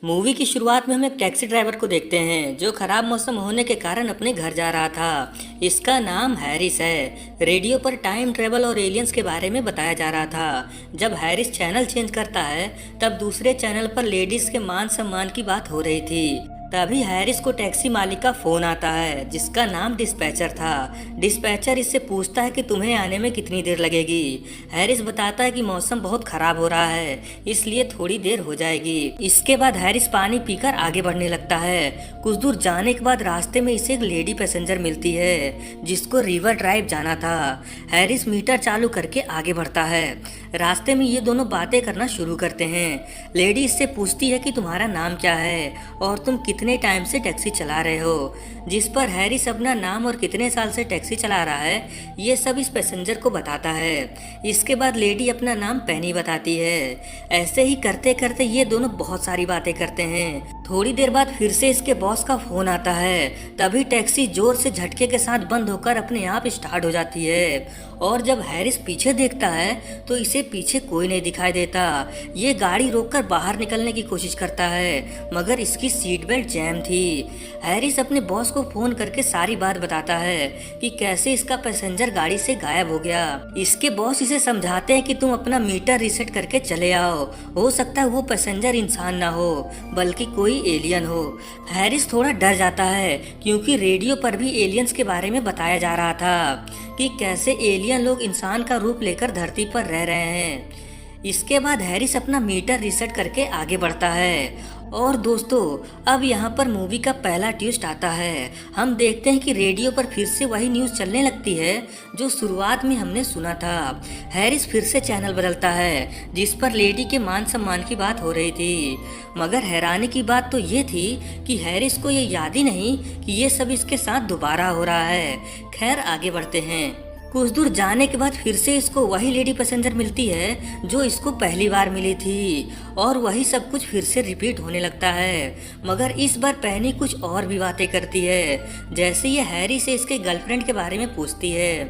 Movie की शुरुआत में हम एक टैक्सी ड्राइवर को देखते हैं जो खराब मौसम होने के कारण अपने घर जा रहा था। इसका नाम हैरिस है। रेडियो पर टाइम ट्रेवल और एलियंस के बारे में बताया जा रहा था। जब हैरिस चैनल चेंज करता है तब दूसरे चैनल पर लेडीज के मान सम्मान की बात हो रही थी। तभी हैरिस को टैक्सी मालिक का फोन आता है जिसका नाम डिस्पैचर था। डिस्पैचर इससे पूछता है कि तुम्हें आने में कितनी देर लगेगी। हैरिस बताता है कि मौसम बहुत खराब हो रहा है इसलिए थोड़ी देर हो जाएगी। इसके बाद हैरिस पानी पीकर आगे बढ़ने लगता है। कुछ दूर जाने के बाद रास्ते में इसे एक लेडी पैसेंजर मिलती है जिसको रिवर ड्राइव जाना था। हैरिस मीटर चालू करके आगे बढ़ता है। रास्ते में ये दोनों बातें करना शुरू करते हैं। लेडी इससे पूछती है कि तुम्हारा नाम क्या है और तुम कितने टाइम से टैक्सी चला रहे हो, जिस पर हैरिस अपना नाम और कितने साल से टैक्सी चला रहा है ये सब इस पैसेंजर को बताता है। इसके बाद लेडी अपना नाम पेनी बताती है। ऐसे ही करते करते ये दोनों बहुत सारी बातें करते हैं। थोड़ी देर बाद फिर से इसके बॉस का फोन आता है। तभी टैक्सी जोर से झटके के साथ बंद होकर अपने आप स्टार्ट हो जाती है और जब हैरिस पीछे देखता है तो इसे पीछे कोई नहीं दिखाई देता। ये गाड़ी रोककर बाहर निकलने की कोशिश करता है मगर इसकी सीट बेल्ट जैम थी। हैरिस अपने बॉस को फोन करके सारी बात बताता है कि कैसे इसका पैसेंजर गाड़ी से गायब हो गया। इसके बॉस इसे समझाते हैं कि तुम अपना मीटर रीसेट करके चले आओ, हो सकता है वो पैसेंजर इंसान ना हो बल्कि कोई एलियन हो। हैरिस थोड़ा डर जाता है क्योंकि रेडियो पर भी एलियंस के बारे में बताया जा रहा था कि कैसे एलियन लोग इंसान का रूप लेकर धरती पर रह रहे हैं। इसके बाद हैरिस अपना मीटर रीसेट करके आगे बढ़ता है और दोस्तों अब यहाँ पर मूवी का पहला ट्विस्ट आता है। हम देखते हैं कि रेडियो पर फिर से वही न्यूज़ चलने लगती है जो शुरुआत में हमने सुना था। हैरिस फिर से चैनल बदलता है जिस पर लेडी के मान सम्मान की बात हो रही थी। मगर हैरानी की बात तो ये थी कि हैरिस को ये याद ही नहीं कि ये सब इसके साथ दोबारा हो रहा है। खैर आगे बढ़ते हैं। कुछ दूर जाने के बाद फिर से इसको वही लेडी पैसेंजर मिलती है जो इसको पहली बार मिली थी और वही सब कुछ फिर से रिपीट होने लगता है। मगर इस बार पेनी कुछ और भी बातें करती है। जैसे ये हैरी से इसके गर्लफ्रेंड के बारे में पूछती है।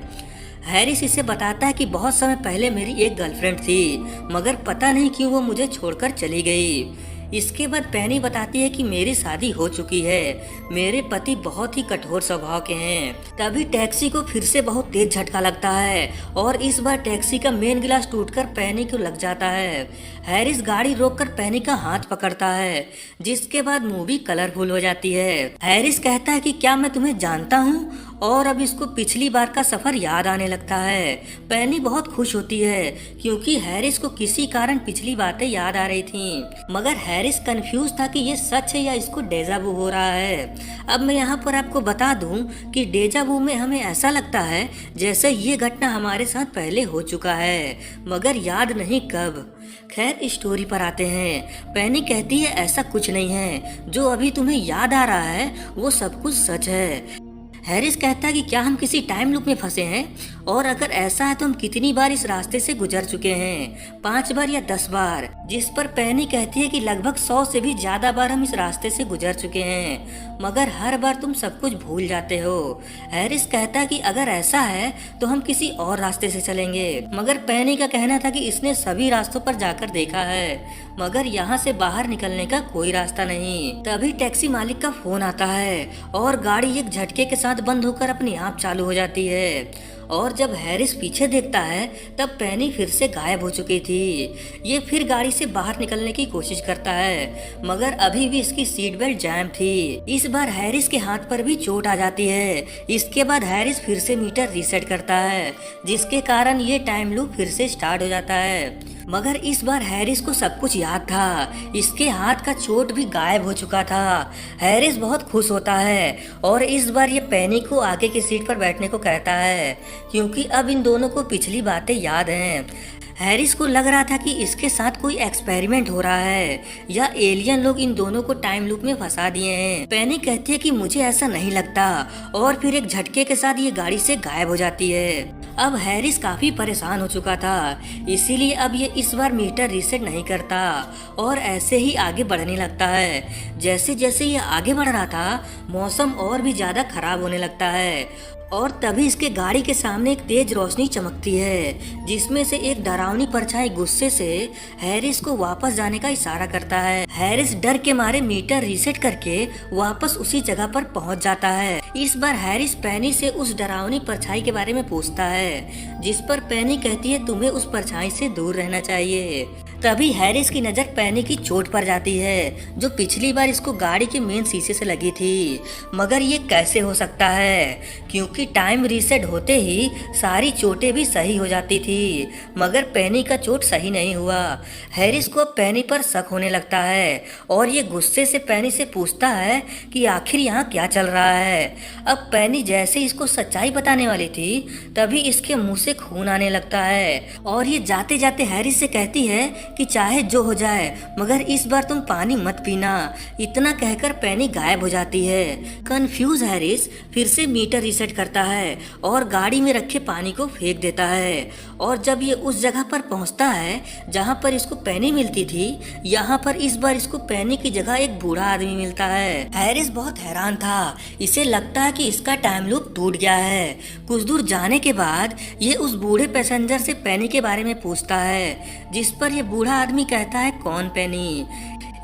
हैरिस इसे बताता है कि बहुत समय पहले मेरी एक गर्लफ्रेंड थी मगर पता नहीं क्यों वो मुझे छोड़कर चली गई। इसके बाद पेनी बताती है कि मेरी शादी हो चुकी है, मेरे पति बहुत ही कठोर स्वभाव के हैं। तभी टैक्सी को फिर से बहुत तेज झटका लगता है और इस बार टैक्सी का मेन गिलास टूटकर पेनी को लग जाता है। हैरिस गाड़ी रोककर पेनी का हाथ पकड़ता है जिसके बाद मूवी कलरफुल हो जाती है। हैरिस कहता है कि क्या मैं तुम्हें जानता हूँ और अब इसको पिछली बार का सफर याद आने लगता है। पेनी बहुत खुश होती है क्योंकि हैरिस को किसी कारण पिछली बातें याद आ रही थीं। मगर हैरिस कंफ्यूज था कि ये सच है या इसको डेजा वू हो रहा है। अब मैं यहाँ पर आपको बता दूं कि डेजा वू में हमें ऐसा लगता है जैसे ये घटना हमारे साथ पहले हो चुका है मगर याद नहीं कब। खैर इस स्टोरी पर आते हैं। पेनी कहती है ऐसा कुछ नहीं है, जो अभी तुम्हें याद आ रहा है वो सब कुछ सच है। हैरिस कहता है कि क्या हम किसी टाइम लूप में फंसे हैं और अगर ऐसा है तो हम कितनी बार इस रास्ते से गुजर चुके हैं, 5 बार या 10 बार। जिस पर पेनी कहती है कि लगभग 100 से भी ज्यादा बार हम इस रास्ते से गुजर चुके हैं मगर हर बार तुम सब कुछ भूल जाते हो। हैरिस कहता है कि अगर ऐसा है तो हम किसी और रास्ते से चलेंगे मगर पेनी का कहना था कि इसने सभी रास्तों पर जाकर देखा है मगर यहाँ से बाहर निकलने का कोई रास्ता नहीं। तभी टैक्सी मालिक का फोन आता है और गाड़ी एक झटके के साथ बंद होकर अपने आप चालू हो जाती है और जब हैरिस पीछे देखता है तब पेनी फिर से गायब हो चुकी थी। ये फिर गाड़ी से बाहर निकलने की कोशिश करता है मगर अभी भी इसकी सीट बेल्ट जैम थी। इस बार हैरिस के हाथ पर भी चोट आ जाती है। इसके बाद हैरिस फिर से मीटर रीसेट करता है जिसके कारण ये टाइम लूप फिर से स्टार्ट हो जाता है। मगर इस बार हैरिस को सब कुछ याद था, इसके हाथ का चोट भी गायब हो चुका था। हैरिस बहुत खुश होता है और इस बार ये पेनी को आगे की सीट पर बैठने को कहता है क्योंकि अब इन दोनों को पिछली बातें याद हैं। हैरिस को लग रहा था कि इसके साथ कोई एक्सपेरिमेंट हो रहा है या एलियन लोग इन दोनों को टाइम लूप में फंसा दिए हैं। पेनी कहती है कि मुझे ऐसा नहीं लगता और फिर एक झटके के साथ ये गाड़ी से गायब हो जाती है। अब हैरिस काफी परेशान हो चुका था, इसीलिए अब ये इस बार मीटर रीसेट नहीं करता और ऐसे ही आगे बढ़ने लगता है। जैसे जैसे ये आगे बढ़ रहा था, मौसम और भी ज्यादा खराब होने लगता है और तभी इसके गाड़ी के सामने एक तेज रोशनी चमकती है, जिसमें से एक डरावनी परछाई गुस्से से हैरिस को वापस जाने का इशारा करता है। हैरिस डर के मारे मीटर रीसेट करके वापस उसी जगह पर पहुंच जाता है। इस बार हैरिस पेनी से उस डरावनी परछाई के बारे में पूछता है, जिस पर पेनी कहती है तुम्हें उस परछाई से दूर रहना चाहिए। तभी हैरिस की नजर पेनी की चोट पर जाती है, जो पिछली बार इसको गाड़ी के मेन शीशे से लगी थी। मगर ये कैसे हो सकता है, क्योंकि टाइम रीसेट होते ही सारी चोटें भी सही हो जाती थी, मगर पेनी का चोट सही नहीं हुआ। हैरिस को अब पेनी पर शक होने लगता है और ये गुस्से से पेनी से पूछता है कि आखिर यहाँ क्या चल रहा है। अब पेनी जैसे इसको सच्चाई बताने वाली थी, तभी इसके मुंह से खून आने लगता है और ये जाते जाते हैरिस से कहती है कि चाहे जो हो जाए, मगर इस बार तुम पानी मत पीना। इतना कहकर पेनी गायब हो जाती है। कंफ्यूज हैरिस फिर से मीटर रीसेट करता है और गाड़ी में रखे पानी को फेंक देता है और जब ये उस जगह पर पहुंचता है जहां पर इसको पेनी मिलती थी, यहाँ पर इस बार इसको पेनी की जगह एक बूढ़ा आदमी मिलता है। हैरिस बहुत हैरान था, इसे लगता है कि इसका टाइम लूप टूट गया है। कुछ दूर जाने के बाद ये उस बूढ़े पैसेंजर से पेनी के बारे में पूछता है, जिस पर ये बूढ़ा आदमी कहता है कौन पेनी।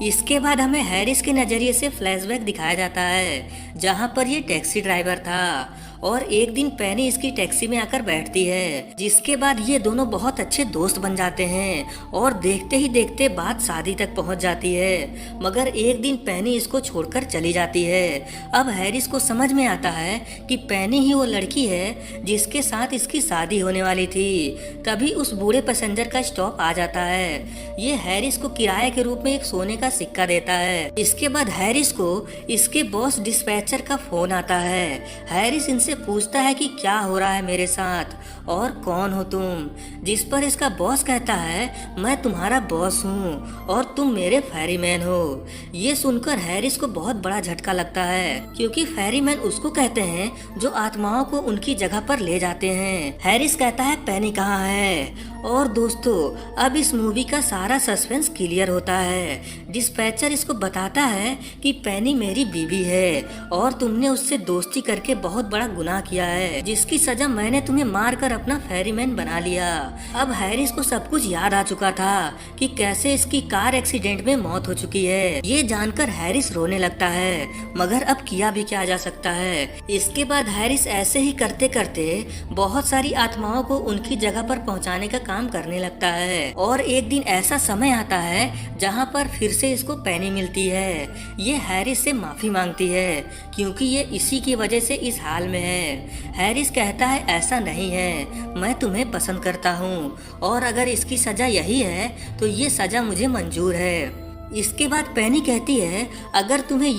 इसके बाद हमें हैरिस के नजरिए से फ्लैशबैक दिखाया जाता है, जहां पर ये टैक्सी ड्राइवर था और एक दिन पेनी इसकी टैक्सी में आकर बैठती है, जिसके बाद ये दोनों बहुत अच्छे दोस्त बन जाते हैं और देखते ही देखते बात शादी तक पहुंच जाती है। मगर एक दिन पेनी इसको छोड़कर चली जाती है। अब हैरिस को समझ में आता है कि पेनी ही वो लड़की है जिसके साथ इसकी शादी होने वाली थी। तभी उस बूढ़े पैसेंजर का स्टॉप आ जाता है। ये हैरिस को किराए के रूप में एक सोने का सिक्का देता है। इसके बाद हैरिस को इसके बॉस डिस्पैचर का फोन आता है। हैरिस इनसे पूछता है कि क्या हो रहा है मेरे साथ और कौन हो तुम, जिस पर इसका बॉस कहता है मैं तुम्हारा बॉस हूँ और तुम मेरे फेरीमैन हो। ये सुनकर हैरिस को बहुत बड़ा झटका लगता है, क्योंकि फेरीमैन उसको कहते हैं जो आत्माओं को उनकी जगह पर ले जाते हैं। हैरिस कहता है पेनी कहाँ है। और दोस्तों, अब इस मूवी का सारा सस्पेंस क्लियर होता है। डिस्पैचर इसको बताता है कि पेनी मेरी बीवी है और तुमने उससे दोस्ती करके बहुत बड़ा गुनाह किया है, जिसकी सजा मैंने तुम्हें मारकर अपना फेरीमैन बना लिया। अब हैरिस को सब कुछ याद आ चुका था कि कैसे इसकी कार एक्सीडेंट में मौत हो चुकी है। ये जानकर हैरिस रोने लगता है, मगर अब किया भी क्या जा सकता है। इसके बाद हैरिस ऐसे ही करते करते बहुत सारी आत्माओं को उनकी जगह पर पहुंचाने का काम करने लगता है और एक दिन ऐसा समय आता है जहां पर फिर से इसको पेनी मिलती है। ये हैरिस से माफी मांगती है, क्योंकि ये इसी की वजह से इस हाल में है। हैरिस कहता है ऐसा नहीं है, मैं तुम्हें पसंद करता हूँ और अगर इसकी सजा यही है तो ये सजा मुझे मंजूर है। इसके बाद पेनी कहती है अगर तुम्हें